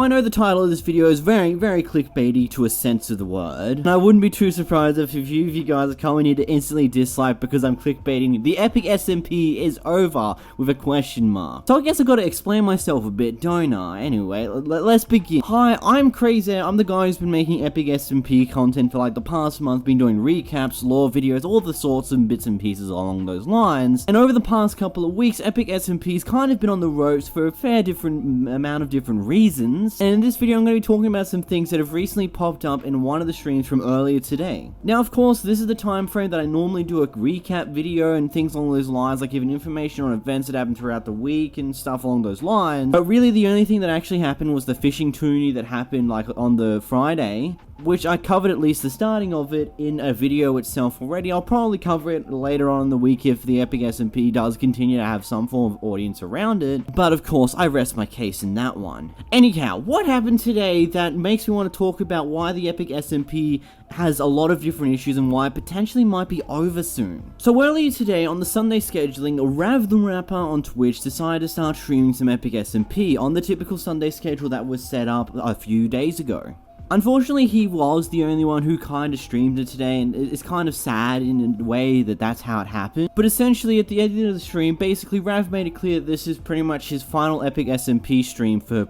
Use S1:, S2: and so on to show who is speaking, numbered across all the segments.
S1: I know the title of this video is very, very clickbaity to a sense of the word, and I wouldn't be too surprised if a few of you guys are coming here to instantly dislike because I'm clickbaiting. The Epic SMP is over with a question mark. So I guess I gotta explain myself a bit, don't I? Anyway, let's begin. Hi, I'm Crazy. I'm the guy who's been making Epic SMP content for like the past month, been doing recaps, lore videos, all the sorts of bits and pieces along those lines. And over the past couple of weeks, Epic SMP's kind of been on the ropes for a fair different amount of different reasons. And in this video, I'm going to be talking about some things that have recently popped up in one of the streams from earlier today. Now, of course, this is the time frame that I normally do a recap video and things along those lines, like giving information on events that happened throughout the week and stuff along those lines. But really, the only thing that actually happened was the fishing tourney that happened like on the Friday, which I covered at least the starting of it in a video itself already. I'll probably cover it later on in the week if the Epic SMP does continue to have some form of audience around it, but of course I rest my case in that one. Anyhow, what happened today that makes me want to talk about why the Epic SMP has a lot of different issues and why it potentially might be over soon. So earlier today on the Sunday scheduling, Rav the Rapper on Twitch decided to start streaming some Epic SMP on the typical Sunday schedule that was set up a few days ago. Unfortunately, he was the only one who kind of streamed it today, and it's kind of sad in a way that that's how it happened. But essentially, at the end of the stream, basically, Rav made it clear that this is pretty much his final Epic SMP stream for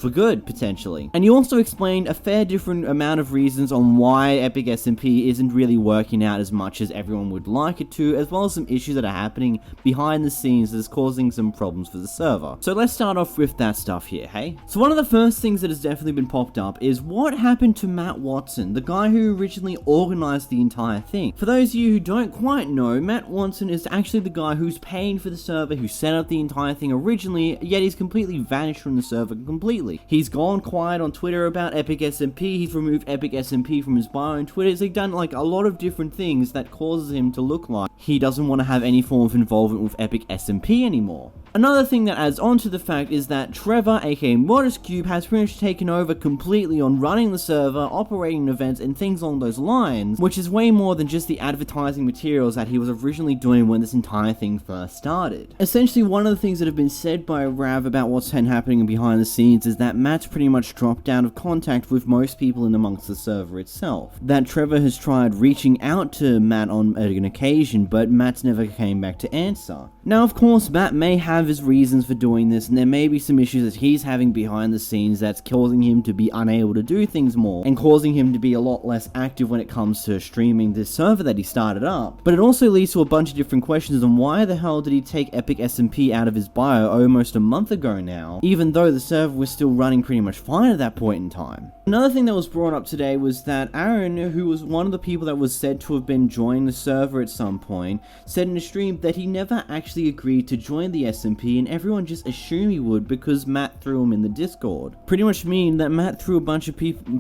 S1: good, potentially. And he also explained a fair different amount of reasons on why Epic SMP isn't really working out as much as everyone would like it to, as well as some issues that are happening behind the scenes that's causing some problems for the server. So let's start off with that stuff here, hey? So one of the first things that has definitely been popped up is what happened to Matt Watson, the guy who originally organized the entire thing. For those of you who don't quite know, Matt Watson is actually the guy who's paying for the server, who set up the entire thing originally, yet he's completely vanished from the server completely. He's gone quiet on Twitter about Epic SMP, he's removed Epic SMP from his bio on Twitter, so he's done like a lot of different things that causes him to look like he doesn't want to have any form of involvement with Epic SMP anymore. Another thing that adds on to the fact is that Trevor, aka Modest Cube, has pretty much taken over completely on running the server, operating events, and things along those lines, which is way more than just the advertising materials that he was originally doing when this entire thing first started. Essentially, one of the things that have been said by Rav about what's been happening behind the scenes is that Matt's pretty much dropped out of contact with most people in amongst the server itself. That Trevor has tried reaching out to Matt on an occasion, but Matt's never came back to answer. Now, of course, Matt may have his reasons for doing this, and there may be some issues that he's having behind the scenes that's causing him to be unable to do things more, and causing him to be a lot less active when it comes to streaming this server that he started up. But it also leads to a bunch of different questions on why the hell did he take Epic SMP out of his bio almost a month ago now, even though the server was still running pretty much fine at that point in time. Another thing that was brought up today was that Aaron, who was one of the people that was said to have been joining the server at some point, said in a stream that he never actually agreed to join the SMP, and everyone just assumed he would because Matt threw him in the Discord. Pretty much mean that Matt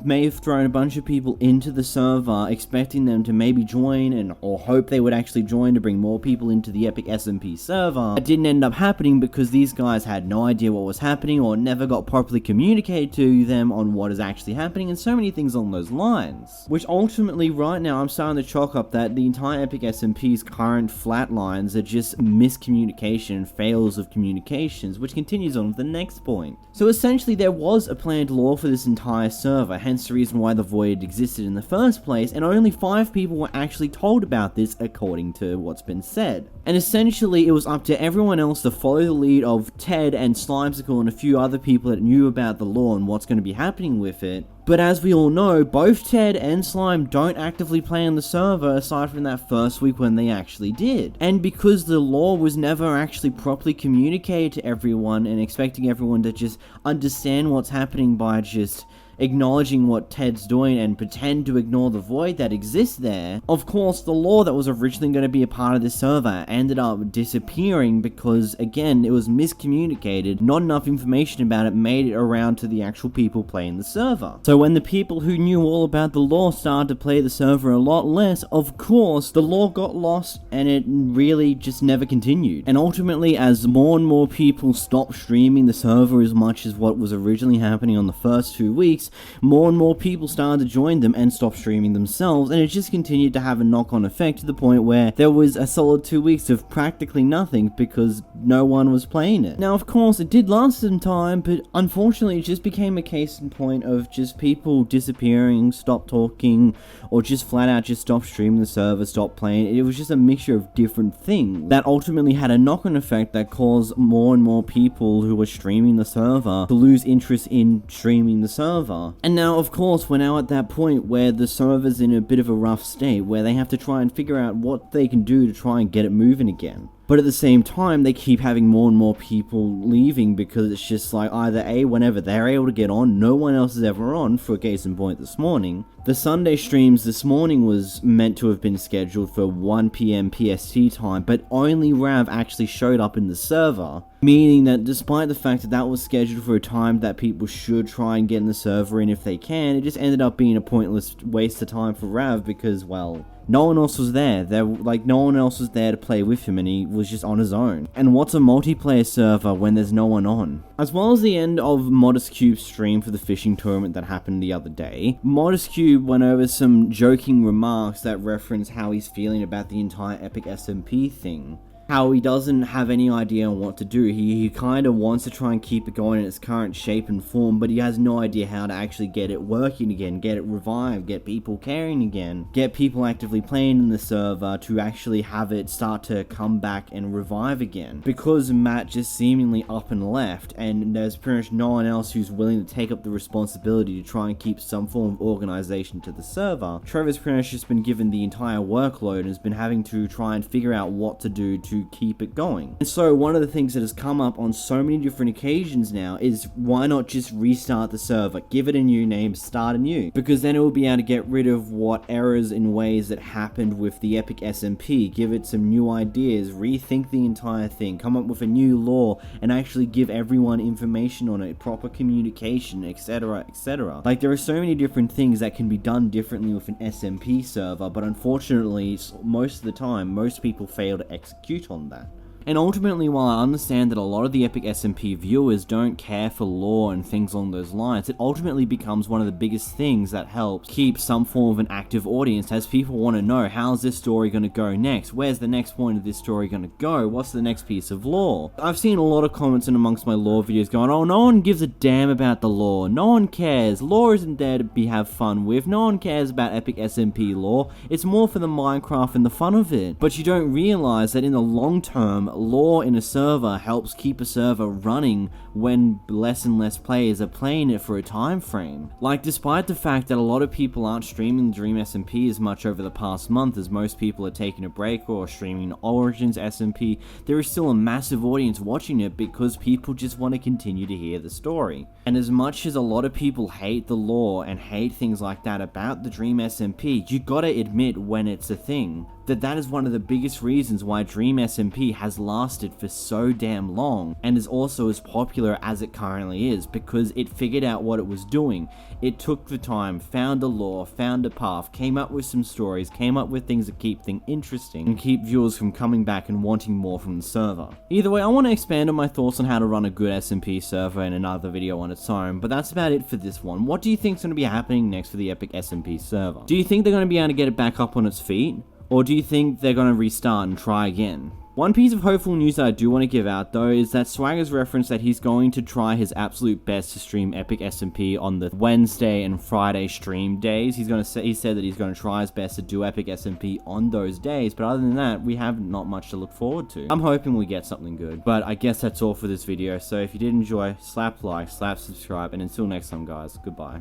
S1: may have thrown a bunch of people into the server expecting them to maybe join or hope they would actually join to bring more people into the Epic SMP server. It didn't end up happening because these guys had no idea what was happening or never got properly communicated to them on what is actually happening, and so many things along those lines. Which ultimately, right now, I'm starting to chalk up that the entire Epic SMP's current flatlines are just miscommunication and fails of communications, which continues on with the next point. So essentially, there was a planned lore for this entire server, hence the reason why the Void existed in the first place, and only 5 people were actually told about this according to what's been said. And essentially, it was up to everyone else to follow the lead of Ted and Slimesicle and a few other people that knew about the lore and what's going to be happening with it. But as we all know, both Ted and Slime don't actively play on the server aside from that first week when they actually did. And because the lore was never actually properly communicated to everyone and expecting everyone to just understand what's happening by just acknowledging what Ted's doing and pretend to ignore the void that exists there. Of course, the lore that was originally going to be a part of this server ended up disappearing because, again, it was miscommunicated. Not enough information about it made it around to the actual people playing the server. So when the people who knew all about the lore started to play the server a lot less, of course, the lore got lost and it really just never continued. And ultimately, as more and more people stopped streaming the server as much as what was originally happening on the first 2 weeks, tweets, more and more people started to join them and stop streaming themselves, and it just continued to have a knock-on effect to the point where there was a solid 2 weeks of practically nothing because no one was playing it. Now, of course, it did last some time, but unfortunately it just became a case in point of just people disappearing, stop talking, or just flat out just stop streaming the server, stop playing. It was just a mixture of different things that ultimately had a knock-on effect that caused more and more people who were streaming the server to lose interest in streaming the server. And now, of course, we're now at that point where the server's in a bit of a rough state, where they have to try and figure out what they can do to try and get it moving again. But at the same time, they keep having more and more people leaving because it's just like either A, whenever they're able to get on, no one else is ever on, for a case in point this morning. The Sunday streams this morning was meant to have been scheduled for 1 PM PST time, but only Rav actually showed up in the server. Meaning that despite the fact that that was scheduled for a time that people should try and get in the server in if they can, it just ended up being a pointless waste of time for Rav because, well, no one else was there. No one else was there to play with him, and he was just on his own. And what's a multiplayer server when there's no one on? As well as the end of Modest Cube's stream for the fishing tournament that happened the other day, Modest Cube went over some joking remarks that reference how he's feeling about the entire Epic SMP thing. How he doesn't have any idea on what to do. He kind of wants to try and keep it going in its current shape and form, but he has no idea how to actually get it working again, get it revived, get people caring again, get people actively playing in the server to actually have it start to come back and revive again. Because Matt just seemingly up and left, and there's pretty much no one else who's willing to take up the responsibility to try and keep some form of organization to the server, Trevor's pretty much just been given the entire workload and has been having to try and figure out what to do to keep it going. And so one of the things that has come up on so many different occasions now is why not just restart the server, give it a new name, start anew, because then it will be able to get rid of what errors and ways that happened with the Epic SMP, give it some new ideas, rethink the entire thing, come up with a new lore, and actually give everyone information on it, proper communication, etc, etc. Like, there are so many different things that can be done differently with an SMP server, but unfortunately, most of the time, most people fail to execute on that. And ultimately, while I understand that a lot of the Epic SMP viewers don't care for lore and things along those lines, it ultimately becomes one of the biggest things that helps keep some form of an active audience, as people want to know, how's this story going to go next? Where's the next point of this story going to go? What's the next piece of lore? I've seen a lot of comments in amongst my lore videos going, oh, no one gives a damn about the lore. No one cares. Lore isn't there to have fun with. No one cares about Epic SMP lore. It's more for the Minecraft and the fun of it. But you don't realize that in the long term, lore in a server helps keep a server running when less and less players are playing it for a time frame. Like, despite the fact that a lot of people aren't streaming Dream SMP as much over the past month, as most people are taking a break or streaming Origins SMP, there is still a massive audience watching it because people just want to continue to hear the story. And as much as a lot of people hate the lore and hate things like that about the Dream SMP, you gotta admit when it's a thing, that is one of the biggest reasons why Dream SMP has lasted for so damn long and is also as popular as it currently is, because it figured out what it was doing. It took the time, found a lore, found a path, came up with some stories, came up with things that keep things interesting and keep viewers from coming back and wanting more from the server. Either way, I want to expand on my thoughts on how to run a good SMP server in another video on its own, but that's about it for this one. What do you think is going to be happening next for the Epic SMP server? Do you think they're going to be able to get it back up on its feet? Or do you think they're going to restart and try again? One piece of hopeful news that I do want to give out though is that Swagger's referenced that he's going to try his absolute best to stream Epic SMP on the Wednesday and Friday stream days. He said that he's going to try his best to do Epic SMP on those days, but other than that, we have not much to look forward to. I'm hoping we get something good, but I guess that's all for this video. So if you did enjoy, slap like, slap subscribe, and until next time guys, goodbye.